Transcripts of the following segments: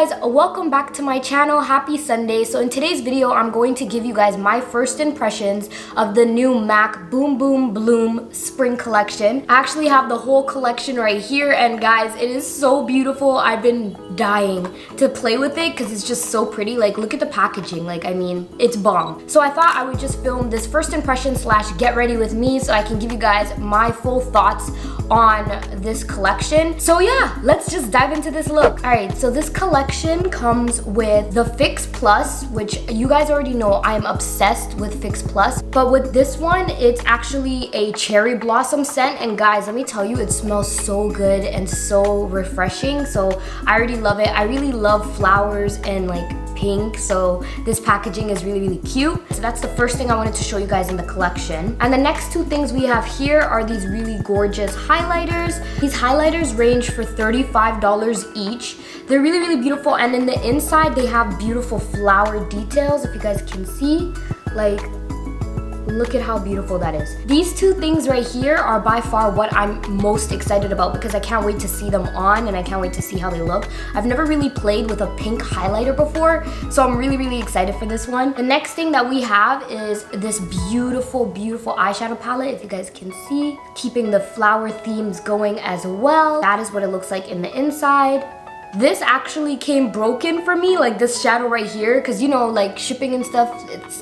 guys, welcome back to my channel. Happy Sunday. So in today's video, I'm going to give you guys my first impressions of the new MAC Boom Boom Bloom Spring Collection. I actually have the whole collection right here, and guys, it is so beautiful. I've been dying to play with it because it's just so pretty. Like, look at the packaging. Like, I mean, it's bomb. So I thought I would just film this first impression / get ready with me so I can give you guys my full thoughts on this collection. So yeah, let's just dive into this look. All right, so this collection comes with the Fix Plus, which you guys already know I'm obsessed with Fix Plus, but with this one, it's actually a cherry blossom scent, and guys, let me tell you, it smells so good and so refreshing. So I already love it. I really love flowers and like pink, so this packaging is really cute. So that's the first thing I wanted to show you guys in the collection. And the next two things we have here are these really gorgeous highlighters. These highlighters range for $35 each. They're really beautiful, and in the inside they have beautiful flower details, if you guys can see. Like, look at how beautiful that is. These two things right here are by far what I'm most excited about because I can't wait to see them on and I can't wait to see how they look. I've never really played with a pink highlighter before, so I'm really excited for this one. The next thing that we have is this beautiful eyeshadow palette, if you guys can see. Keeping the flower themes going as well. That is what it looks like in the inside. This actually came broken for me, like this shadow right here, because you know, like shipping and stuff,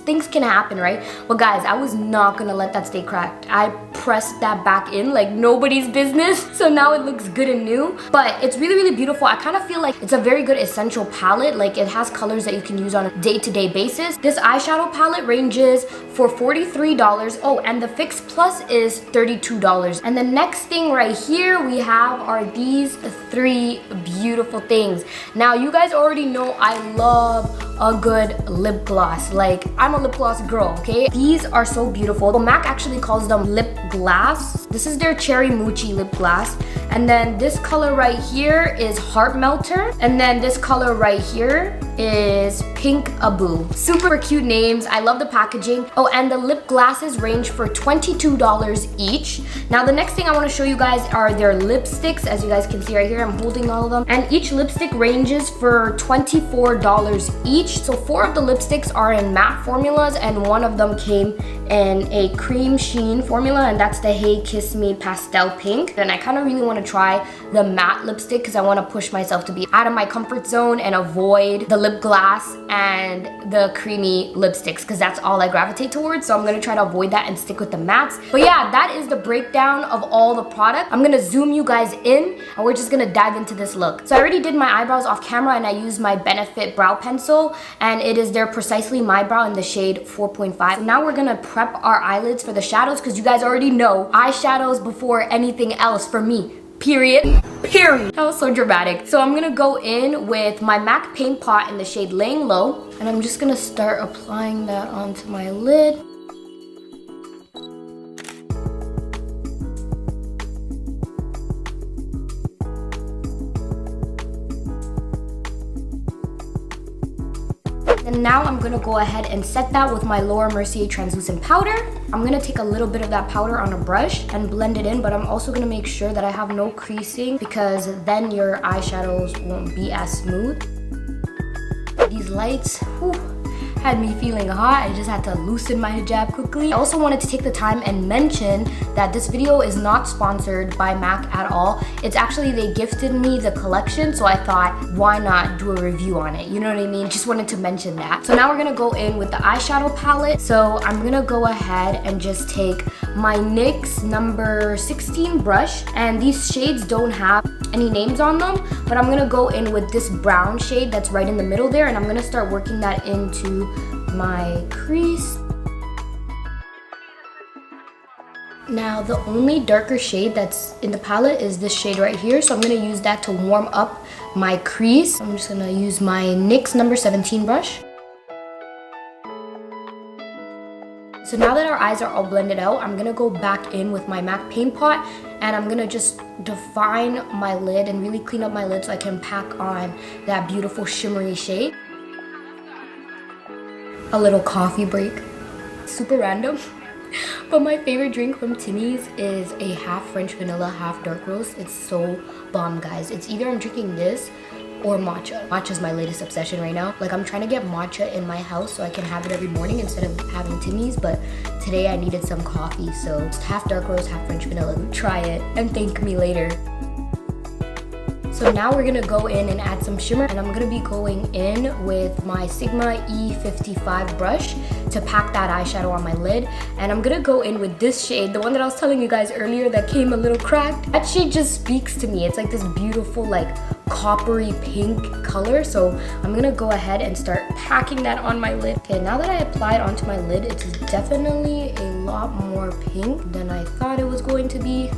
things can happen, right? But guys, I was not gonna let that stay cracked. I pressed that back in like nobody's business, so now it looks good and new. But it's really beautiful. I kind of feel like it's a very good essential palette. Like, it has colors that you can use on a day-to-day basis. This eyeshadow palette ranges for $43. Oh, and the Fix Plus is $32. And the next thing right here we have are these three beautiful things. Now, you guys already know I love a good lip gloss. Like, I'm a lip gloss girl, okay? These are so beautiful. Well, MAC actually calls them lip glass. This is their Cherry Mochi lip glass. And then this color right here is Heart Melter. And then this color right here is Pink Abu. Super cute names. I love the packaging. Oh, and the lip glasses range for $22 each. Now, the next thing I want to show you guys are their lipsticks. As you guys can see right here, I'm holding all of them. And each lipstick ranges for $24 each. So 4 of the lipsticks are in matte formulas and 1 of them came in a cream sheen formula, and that's the Hey Kiss Me Pastel Pink. And I kind of really want to try the matte lipstick because I want to push myself to be out of my comfort zone and avoid the lip gloss and the creamy lipsticks because that's all I gravitate towards. So I'm going to try to avoid that and stick with the mattes. But yeah, that is the breakdown of all the product. I'm going to zoom you guys in and we're just going to dive into this look. So I already did my eyebrows off camera and I used my Benefit brow pencil, and it is their Precisely My Brow in the shade 4.5. So now we're going to prep our eyelids for the shadows because you guys already know eyeshadows before anything else for me. Period. That was so dramatic. So I'm gonna go in with my MAC paint pot in the shade Laying Low, and I'm just gonna start applying that onto my lid. And now I'm gonna go ahead and set that with my Laura Mercier translucent powder. I'm gonna take a little bit of that powder on a brush and blend it in, but I'm also gonna make sure that I have no creasing because then your eyeshadows won't be as smooth. These lights, whew, had me feeling hot. I just had to loosen my hijab quickly. I also wanted to take the time and mention that this video is not sponsored by MAC at all. It's actually, they gifted me the collection, so I thought, why not do a review on it? You know what I mean? Just wanted to mention that. So now we're gonna go in with the eyeshadow palette. So I'm gonna go ahead and just take my NYX number 16 brush, and these shades don't have any names on them, but I'm gonna go in with this brown shade that's right in the middle there, and I'm gonna start working that into my crease. Now, the only darker shade that's in the palette is this shade right here, so I'm gonna use that to warm up my crease. I'm just gonna use my NYX number 17 brush. So now that our eyes are all blended out, I'm gonna go back in with my MAC paint pot and I'm gonna just define my lid and really clean up my lid so I can pack on that beautiful shimmery shade. A little coffee break. Super random. But my favorite drink from Timmy's is a half French vanilla, half dark roast. It's so bomb, guys. It's either I'm drinking this or matcha. Matcha is my latest obsession right now. Like, I'm trying to get matcha in my house so I can have it every morning instead of having Timmy's, but today I needed some coffee, so it's half dark roast, half French vanilla. Try it and thank me later. So now we're gonna go in and add some shimmer, and I'm gonna be going in with my Sigma E55 brush to pack that eyeshadow on my lid. And I'm gonna go in with this shade, the one that I was telling you guys earlier that came a little cracked. That shade just speaks to me. It's like this beautiful, like coppery pink color. So I'm gonna go ahead and start packing that on my lid. Okay, now that I apply it onto my lid, it's definitely a lot more pink than I thought it was going to be.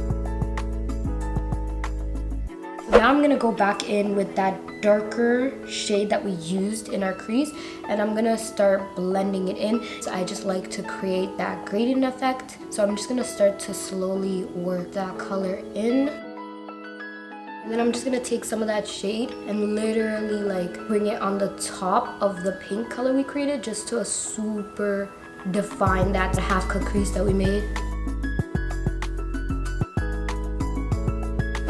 Now I'm gonna go back in with that darker shade that we used in our crease, and I'm gonna start blending it in. So I just like to create that gradient effect. So I'm just gonna start to slowly work that color in. And then I'm just gonna take some of that shade and literally like bring it on the top of the pink color we created, just to super define that half cut crease that we made.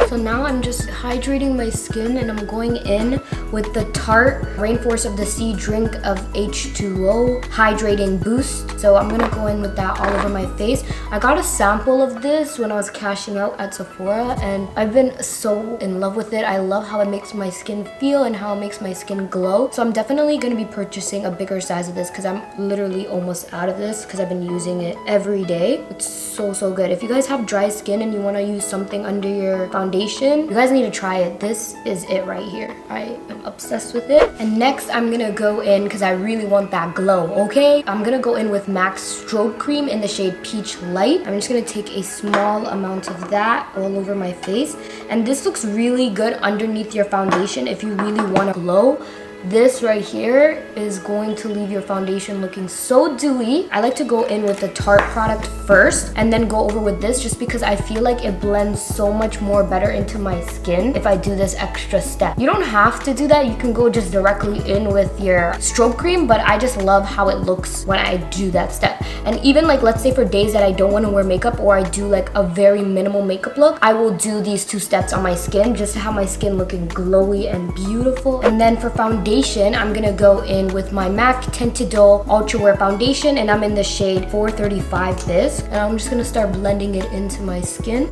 So now I'm just hydrating my skin, and I'm going in with the Tarte Rainforest of the Sea Drink of H2O Hydrating Boost. So I'm gonna go in with that all over my face. I got a sample of this when I was cashing out at Sephora, and I've been so in love with it. I love how it makes my skin feel and how it makes my skin glow. So I'm definitely gonna be purchasing a bigger size of this because I'm literally almost out of this because I've been using it every day. It's so good. If you guys have dry skin and you wanna use something under your foundation, you guys need to try it. This is it right here. I am obsessed with it. And next I'm gonna go in, because I really want that glow, okay? I'm gonna go in with MAC Strobe Cream in the shade Peach Light. I'm just gonna take a small amount of that all over my face. And this looks really good underneath your foundation if you really want to glow. This right here is going to leave your foundation looking so dewy. I like to go in with the Tarte product first and then go over with this, just because I feel like it blends so much more better into my skin if I do this extra step. You don't have to do that. You can go just directly in with your strobe cream, but I just love how it looks when I do that step. And even like, let's say for days that I don't want to wear makeup, or I do like a very minimal makeup look, I will do these two steps on my skin just to have my skin looking glowy and beautiful. And then for foundation, I'm gonna go in with my MAC Tinted Dull Ultra Wear Foundation, and I'm in the shade 435 this, and I'm just gonna start blending it into my skin.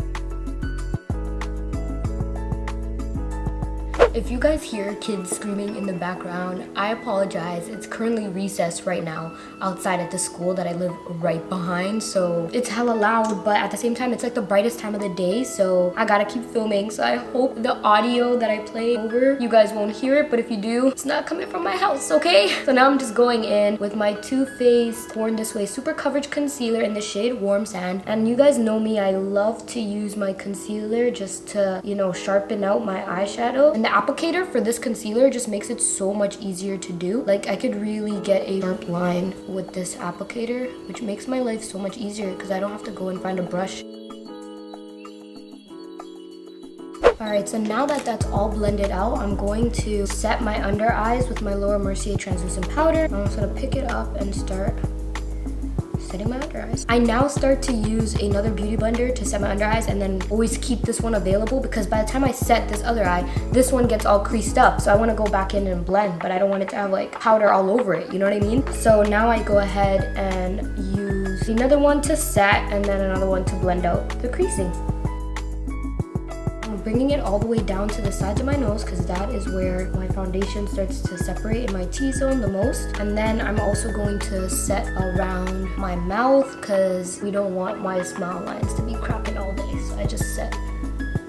If you guys hear kids screaming in the background, I apologize. It's currently recess right now outside at the school that I live right behind, so it's hella loud, but at the same time it's like the brightest time of the day, so I gotta keep filming. So I hope the audio that I play over, you guys won't hear it, but if you do, it's not coming from my house, okay? So now I'm just going in with my Too Faced Born This Way Super Coverage Concealer in the shade Warm Sand. And you guys know me, I love to use my concealer just to, you know, sharpen out my eyeshadow. And the applicator for this concealer just makes it so much easier to do. Like, I could really get a sharp line with this applicator, which makes my life so much easier because I don't have to go and find a brush. Alright, so now that that's all blended out, I'm going to set my under eyes with my Laura Mercier translucent powder. I'm just gonna pick it up and start setting my under eyes. I now start to use another beauty blender to set my under eyes, and then always keep this one available because by the time I set this other eye, this one gets all creased up. So I want to go back in and blend, but I don't want it to have like powder all over it, you know what I mean? So now I go ahead and use another one to set and then another one to blend out the creasing. Bringing it all the way down to the sides of my nose because that is where my foundation starts to separate in my T-zone the most. And then I'm also going to set around my mouth because we don't want my smile lines to be cracking all day. So I just set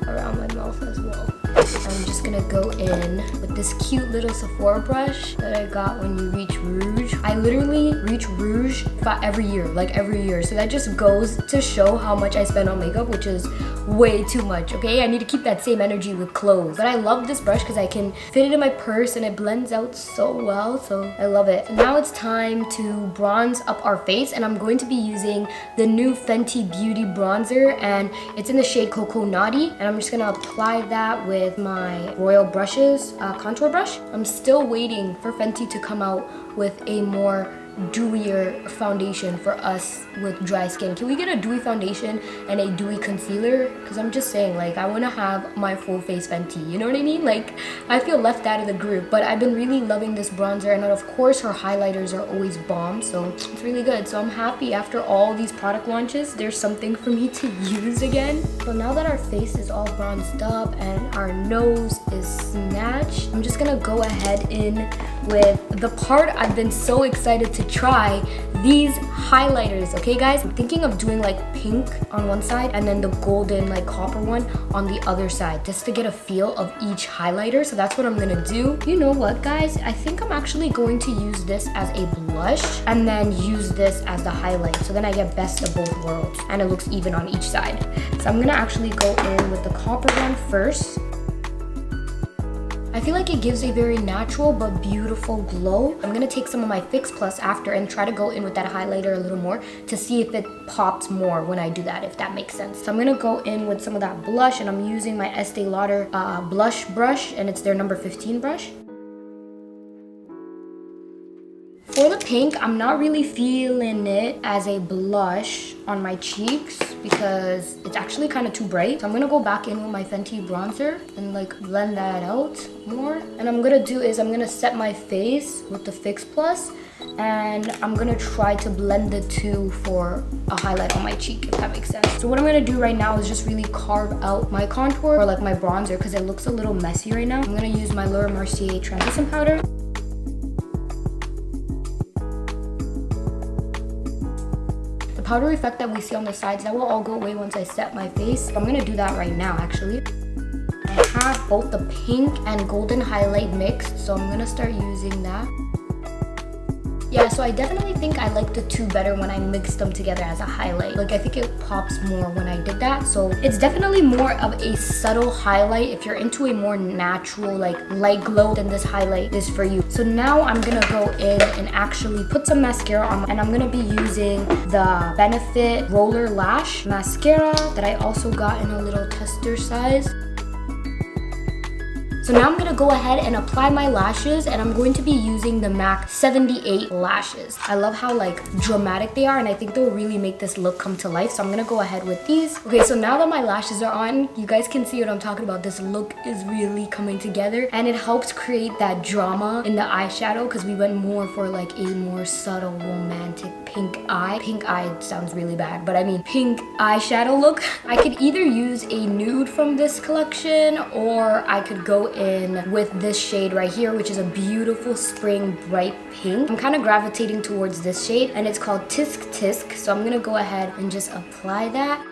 around my mouth as well. I'm just gonna go in with this cute little Sephora brush that I got when you reach Rouge. I literally reach Rouge every year. So that just goes to show how much I spend on makeup, which is way too much, okay? I need to keep that same energy with clothes. But I love this brush because I can fit it in my purse and it blends out so well, so I love it. So now it's time to bronze up our face, and I'm going to be using the new Fenty Beauty bronzer, and it's in the shade Cocoa Naughty, and I'm just gonna apply that with my Royal Brushes contour brush. I'm still waiting for Fenty to come out with a more dewier foundation for us with dry skin. Can we get a dewy foundation and a dewy concealer? Because I'm just saying, like, I want to have my full face Fenty, you know what I mean? Like, I feel left out of the group, but I've been really loving this bronzer, and of course her highlighters are always bomb, so it's really good. So I'm happy after all these product launches, there's something for me to use again. So now that our face is all bronzed up and our nose is snatched, I'm just gonna go ahead in with the part I've been so excited to try, these highlighters. Okay guys, I'm thinking of doing like pink on one side and then the golden like copper one on the other side, just to get a feel of each highlighter. So that's what I'm gonna do. You know what guys, I think I'm actually going to use this as a blush and then use this as the highlight, so then I get best of both worlds and it looks even on each side. So I'm gonna actually go in with the copper one first. I feel like it gives a very natural but beautiful glow. I'm gonna take some of my Fix Plus after and try to go in with that highlighter a little more to see if it pops more when I do that, if that makes sense. So I'm gonna go in with some of that blush, and I'm using my Estee Lauder blush brush, and it's their number 15 brush. For the pink, I'm not really feeling it as a blush on my cheeks because it's actually kind of too bright. So I'm gonna go back in with my Fenty bronzer and like blend that out more. And I'm gonna set my face with the Fix Plus, and I'm gonna try to blend the two for a highlight on my cheek, if that makes sense. So what I'm gonna do right now is just really carve out my contour or like my bronzer because it looks a little messy right now. I'm gonna use my Laura Mercier translucent powder. Powder effect that we see on the sides, that will all go away once I set my face. So I'm gonna do that right now actually. I have both the pink and golden highlight mixed, so I'm gonna start using that. Yeah, so I definitely think I like the two better when I mix them together as a highlight. Like I think it pops more when I did that. So it's definitely more of a subtle highlight. If you're into a more natural like light glow, then this highlight is for you. So now I'm gonna go in and actually put some mascara on, and I'm gonna be using the Benefit Roller Lash Mascara that I also got in a little tester size. So now I'm gonna go ahead and apply my lashes, and I'm going to be using the MAC 78 lashes. I love how like dramatic they are, and I think they'll really make this look come to life. So I'm gonna go ahead with these. Okay, so now that my lashes are on, you guys can see what I'm talking about. This look is really coming together, and it helps create that drama in the eyeshadow because we went more for like a more subtle romantic pink eye. Pink eye sounds really bad, but I mean pink eyeshadow look. I could either use a nude from this collection, or I could go in with this shade right here, which is a beautiful spring bright pink. I'm kind of gravitating towards this shade, and it's called Tisk Tisk. So I'm gonna go ahead and just apply that.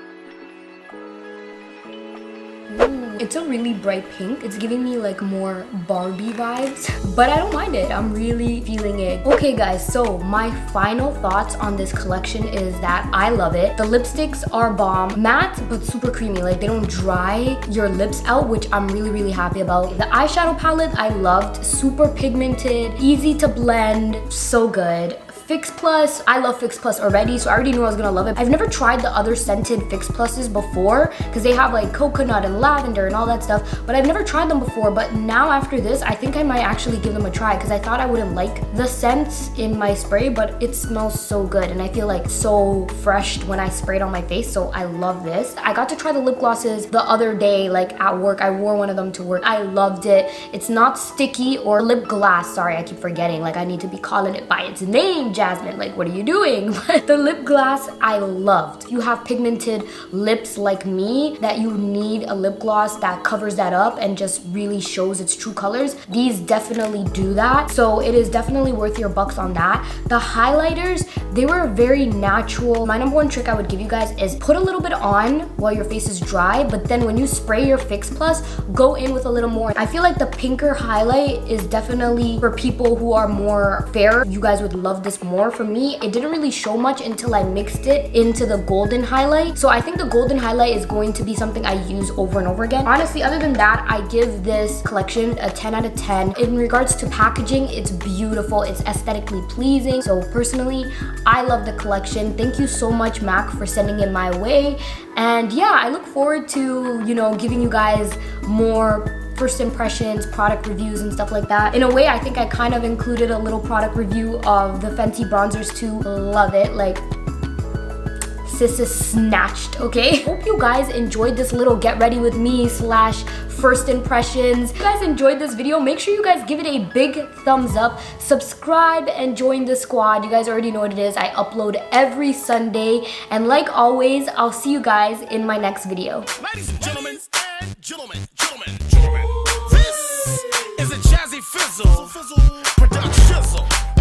It's a really bright pink. It's giving me like more Barbie vibes, but I don't mind it. I'm really feeling it. Okay guys, so my final thoughts on this collection is that I love it. The lipsticks are bomb, matte but super creamy. Like they don't dry your lips out, which I'm really happy about. The eyeshadow palette I loved, super pigmented, easy to blend, so good. Fix Plus, I love Fix Plus already, so I already knew I was gonna love it. I've never tried the other scented Fix Pluses before because they have like coconut and lavender and all that stuff, but I've never tried them before. But now after this, I think I might actually give them a try because I thought I wouldn't like the scents in my spray, but it smells so good and I feel like so fresh when I spray it on my face, so I love this. I got to try the lip glosses the other day, like at work. I wore one of them to work. I loved it. It's not sticky, or lip glass, sorry, I keep forgetting, like I need to be calling it by its name, Jasmine, like what are you doing? But the lip gloss I loved. If you have pigmented lips like me that you need a lip gloss that covers that up and just really shows its true colors, these definitely do that. So it is definitely worth your bucks on that. The highlighters, they were very natural. My number one trick I would give you guys is put a little bit on while your face is dry, but then when you spray your Fix Plus, go in with a little more. I feel like the pinker highlight is definitely for people who are more fair. You guys would love this more. For me, it didn't really show much until I mixed it into the golden highlight. So I think the golden highlight is going to be something I use over and over again. Honestly, other than that, I give this collection a 10 out of 10. In regards to packaging, it's beautiful. It's aesthetically pleasing. So personally, I love the collection. Thank you so much, MAC, for sending it my way. And yeah, I look forward to, you know, giving you guys more first impressions, product reviews, and stuff like that. In a way, I think I kind of included a little product review of the Fenty bronzers too. Love it. Like, sis is snatched, okay? Hope you guys enjoyed this little get ready with me slash first impressions. If you guys enjoyed this video, make sure you guys give it a big thumbs up, subscribe, and join the squad. You guys already know what it is. I upload every Sunday, and like always, I'll see you guys in my next video. Ladies and gentlemen, this is a Jazzy Fizzle production.